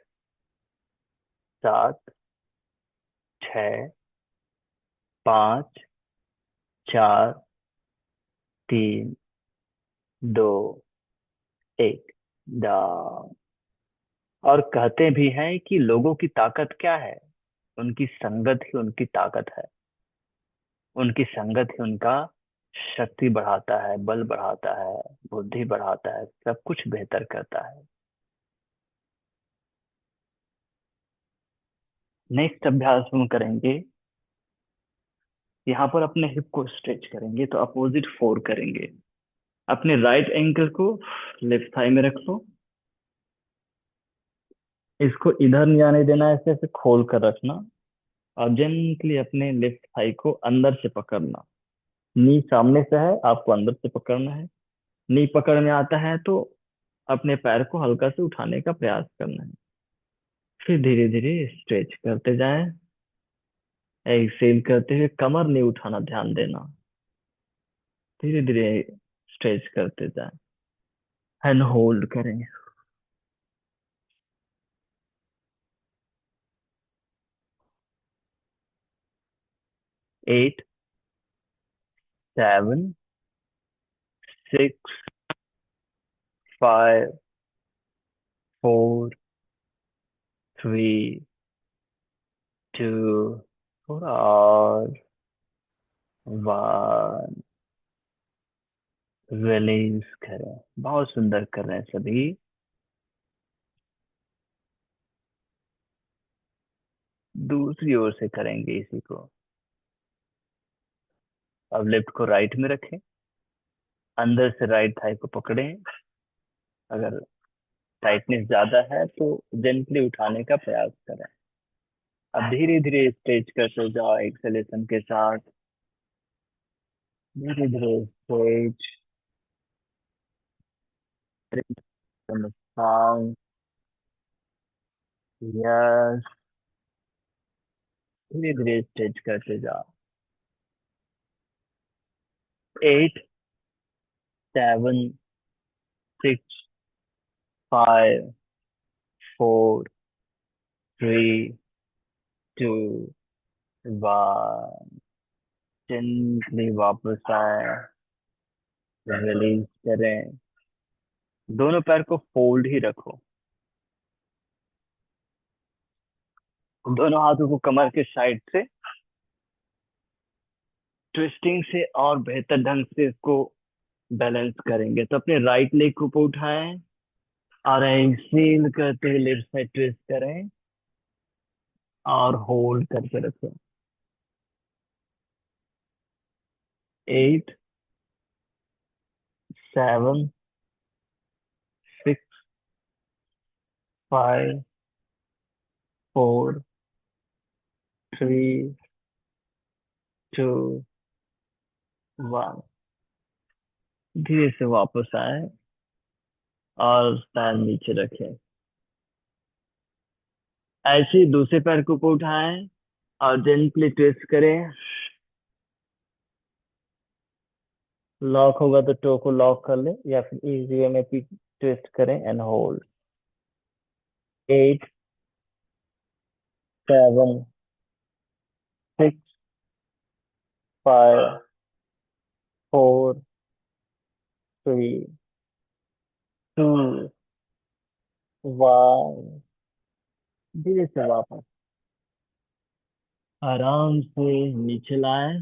7, 6, 5, 4, 3, 2, 1। डाउन। और कहते भी हैं कि लोगों की ताकत क्या है, उनकी संगत ही उनकी ताकत है। उनकी संगत ही उनका शक्ति बढ़ाता है, बल बढ़ाता है, बुद्धि बढ़ाता है, सब कुछ बेहतर करता है। नेक्स्ट अभ्यास हम करेंगे, यहाँ पर अपने हिप को स्ट्रेच करेंगे, तो अपोजिट फोर करेंगे। अपने राइट एंकल को लेफ्ट थाई में रख लो। इसको इधर नहीं आने देना, ऐसे ऐसे खोल कर रखना। और जेंटली अपने लेफ्ट थाई को अंदर से पकड़ना। नी सामने से है, आपको अंदर से पकड़ना है। नी पकड़ में आता है तो अपने पैर को हल्का से उठाने का प्रयास करना है। फिर धीरे धीरे स्ट्रेच करते जाएं। एक्सेल करते हुए कमर नहीं उठाना, ध्यान देना। धीरे धीरे स्ट्रेच करते जाएं। एंड होल्ड करें। 8, 7, 6, 5, 4, 3, 2, और 1। रिलीज करें। बहुत सुंदर कर रहे हैं सभी। दूसरी ओर से करेंगे इसी को। अब लेफ्ट को राइट में रखें, अंदर से राइट थाई को पकड़ें। अगर टाइटनेस ज्यादा है तो जेंटली उठाने का प्रयास करें। अब धीरे धीरे स्ट्रेच करते जाओ एक्सेलेशन के साथ। धीरे धीरे स्ट्रेच। यस। धीरे धीरे स्ट्रेच करते जाओ। 8, 7, 6, 5, 4, 3, 2, 1। जेंटली वापस आए, रिलीज करें। दोनों पैर को फोल्ड ही रखो। दोनों हाथों को कमर के साइड से ट्विस्टिंग से और बेहतर ढंग से इसको बैलेंस करेंगे। तो अपने राइट लेग को ऊपर उठाएं और एक्सेल करते हुए लेफ्ट साइड ट्विस्ट करें और होल्ड करके रखें। 8, 7, 6, 5, 4, 3, 2, 1। धीरे से वापस आए और पैर नीचे रखें। ऐसे ही दूसरे पैर को ऊपर उठाएं और जेंटली ट्विस्ट करें। लॉक होगा तो टो को लॉक कर ले, या फिर इजी वे में ट्विस्ट करें एंड होल्ड। 8, 7, 6, 5, 4, 3, 2, 1। धीरे से वापस आराम से नीचे लाए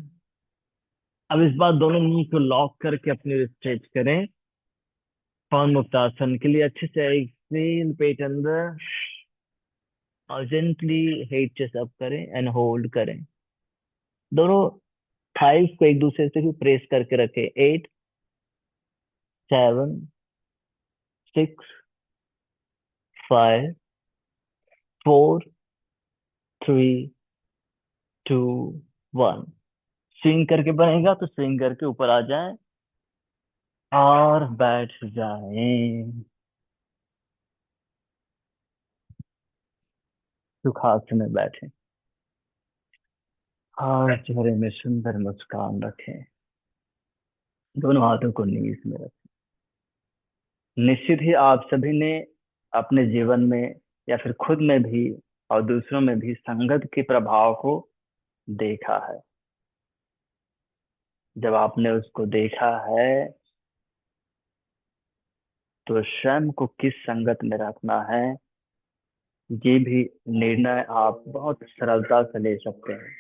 अब इस बार दोनों मुंह को लॉक करके अपनी स्ट्रेच करें। पवन मुक्तासन के लिए अच्छे से एक्सेल पेट अंदर, और जेंटली हेड चेस्ट अप करें एंड होल्ड करें। दोनों थाइस को एक दूसरे से भी प्रेस करके रखें। 8, 7, 6, 5, 4, 3, 2, 1। स्विंग करके बनेगा तो स्विंग करके ऊपर आ जाए और बैठ जाएं। सुखासन में बैठे और चेहरे में सुंदर मुस्कान रखें। दोनों हाथों को नीज में रखें। निश्चित ही आप सभी ने अपने जीवन में या फिर खुद में भी और दूसरों में भी संगत के प्रभाव को देखा है। जब आपने उसको देखा है तो स्वयं को किस संगत में रखना है, ये भी निर्णय आप बहुत सरलता से ले सकते हैं।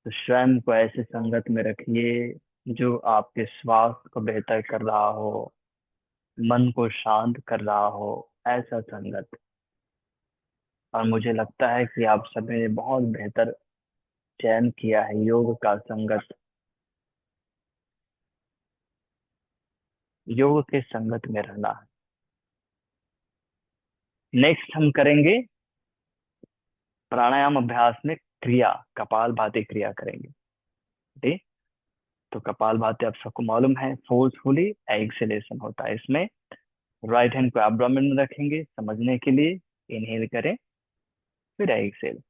तो स्वयं को ऐसे संगत में रखिए जो आपके स्वास्थ्य को बेहतर कर रहा हो, मन को शांत कर रहा हो, ऐसा संगत। और मुझे लगता है कि आप सभी ने बहुत बेहतर चयन किया है योग का संगत। योग के संगत में रहना है। नेक्स्ट हम करेंगे प्राणायाम अभ्यास में क्रिया, कपालभाति क्रिया करेंगे। ठीक। तो कपालभाति आप सबको मालूम है, फोर्सफुली एक्सेलेशन होता है इसमें। राइट हैंड को एब्डोमेन में रखेंगे समझने के लिए। इनहेल करें, फिर एक्सेल।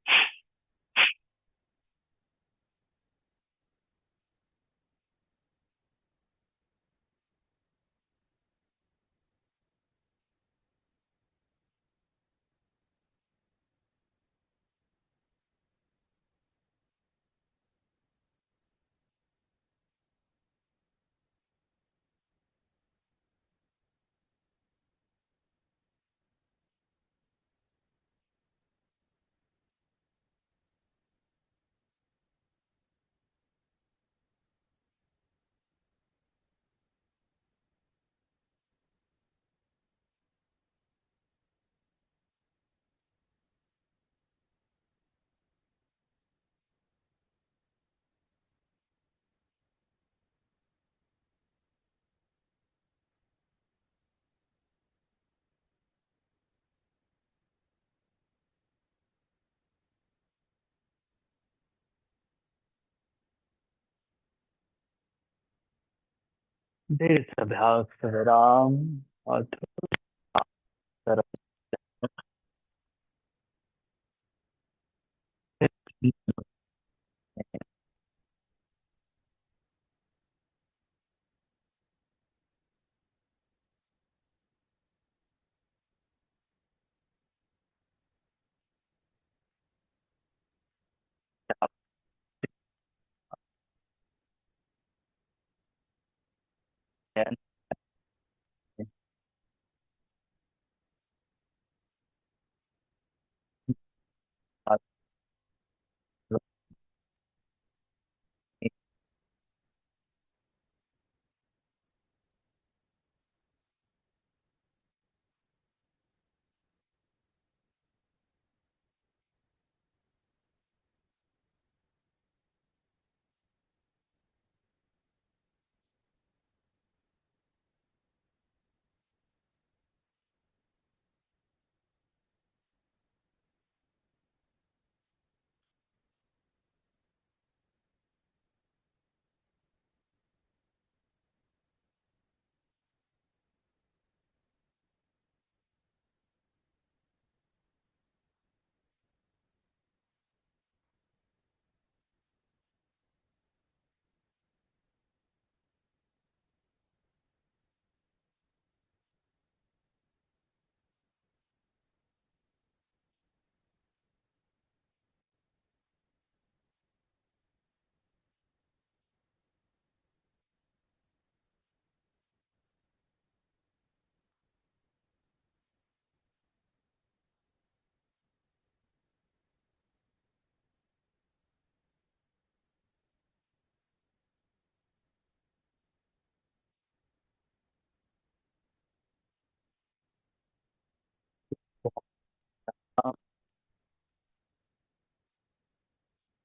धीरे से अभ्यास कर राम और तरफ।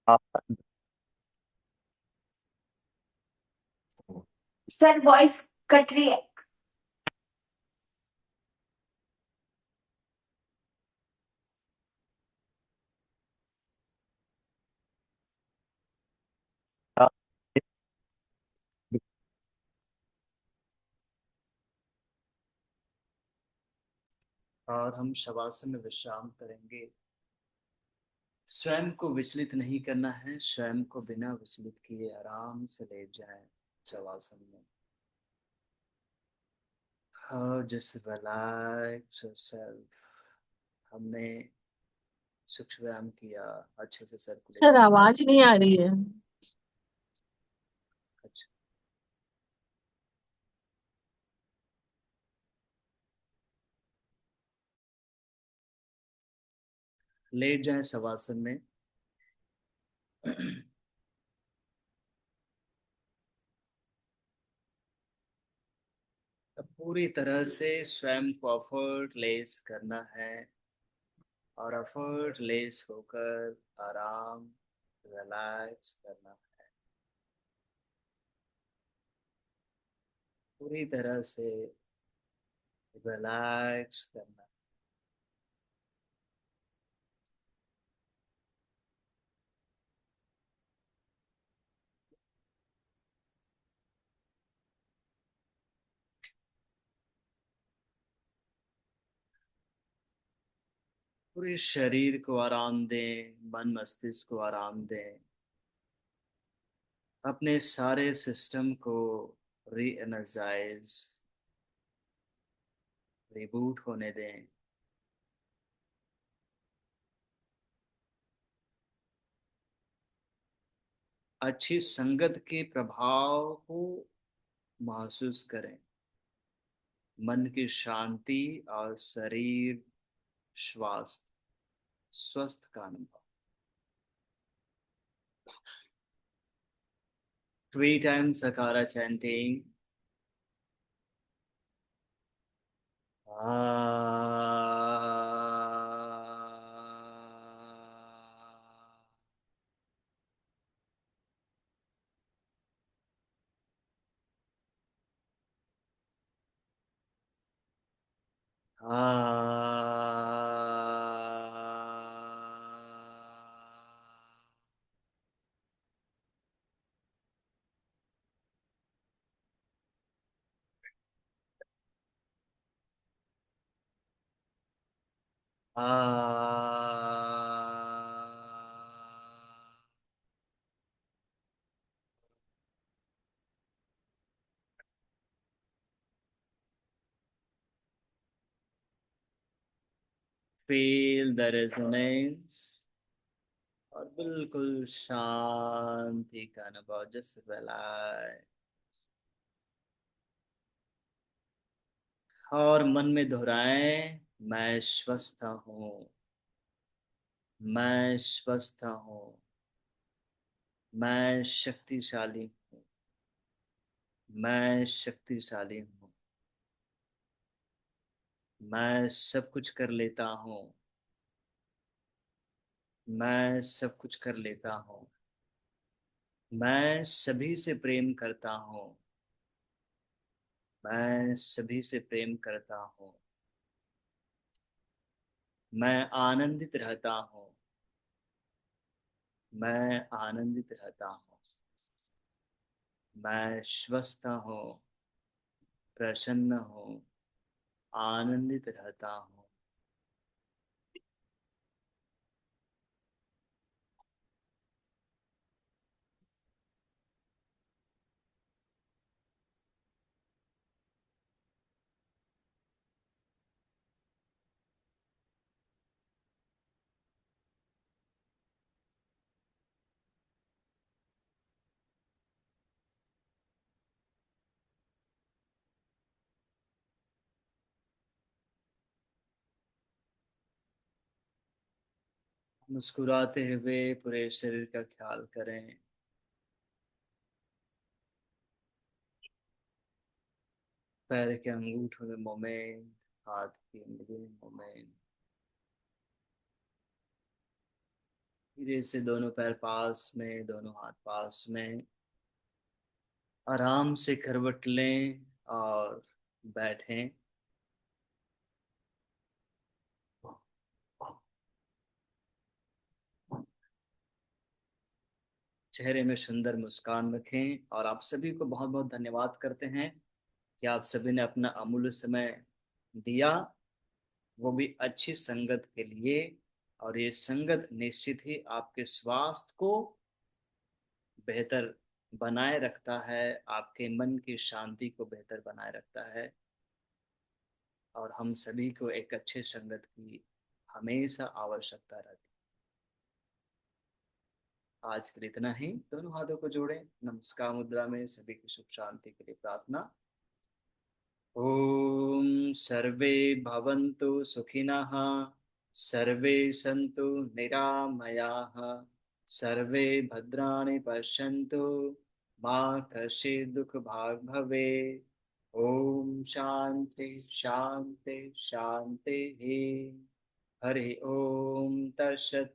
आ, सर वॉइस कट रही है। आ, और हम शवासन में विश्राम करेंगे। स्वयं को विचलित नहीं करना है, स्वयं को बिना विचलित किए आराम से लेट जाएं शवासन में। और जस्ट रिलैक्स योरसेल्फ। हमने सूक्ष्म व्यायाम किया, अच्छे से सर सर्कुलेशन। आवाज नहीं आ रही है। अच्छा, लेट जाएं शवासन में। अब पूरी तरह से स्वयं को एफर्टलेस करना है, और एफर्टलेस होकर आराम, रिलैक्स करना है पूरी तरह से। रिलैक्स करना। पूरे शरीर को आराम दें, मन मस्तिष्क को आराम दें, अपने सारे सिस्टम को री एनर्जाइज, रिबूट होने दें। अच्छी संगत के प्रभाव को महसूस करें। मन की शांति और शरीर स्वास्थ्य, स्वस्थ का अनुभव। 3 times Sakara chanting. Feel the resonance, और बिल्कुल शांति का अनुभव। Just relax. और मन में दोहराएं, मैं स्वस्थ हूँ, मैं स्वस्थ हूँ, मैं शक्तिशाली हूँ, मैं शक्तिशाली हूँ, मैं सब कुछ कर लेता हूँ, मैं सब कुछ कर लेता हूँ, मैं सभी से प्रेम करता हूँ, मैं सभी से प्रेम करता हूँ, मैं आनंदित रहता हूँ, मैं आनंदित रहता हूँ, मैं स्वस्थ हूँ, प्रसन्न हूँ, आनंदित रहता हूँ। मुस्कुराते हुए पूरे शरीर का ख्याल करें। पैर के अंगूठों में मोमेंट, हाथ की उंगलियों में मोमेंट। धीरे से दोनों पैर पास में, दोनों हाथ पास में, आराम से करवट लें और बैठें। चेहरे में सुंदर मुस्कान रखें और आप सभी को बहुत बहुत धन्यवाद करते हैं कि आप सभी ने अपना अमूल्य समय दिया, वो भी अच्छी संगत के लिए। और ये संगत निश्चित ही आपके स्वास्थ्य को बेहतर बनाए रखता है, आपके मन की शांति को बेहतर बनाए रखता है। और हम सभी को एक अच्छे संगत की हमेशा आवश्यकता रहती है। आज के लिए इतना ही। दोनों हाथों को जोड़ें, नमस्कार मुद्रा में, सभी की सुख शांति के लिए प्रार्थना। ओम सर्वे भवन्तु सुखिनः, सर्वे सन्तु निरामयाः, सर्वे भद्राणि पश्यन्तु, मा कश्चित् दुःखभाग् भवेत्। ओम शांति शांति शांति। हरि ओम तत्सत्।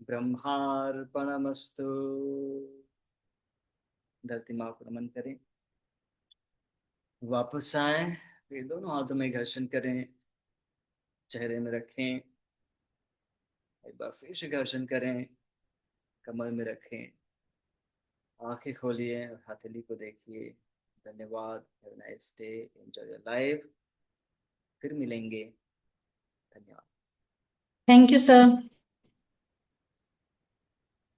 ब्रह्मार्पणमस्तु। धरती माँ को नमन करें, वापस आए, फिर दोनों हाथों में घर्षण करें, चेहरे में रखें, एक बार फिर से घर्षण करें, कमर में रखें, आंखें खोलिए और हथेली को देखिए। धन्यवाद। Have a nice day, enjoy your life. फिर मिलेंगे। धन्यवाद। Thank you sir.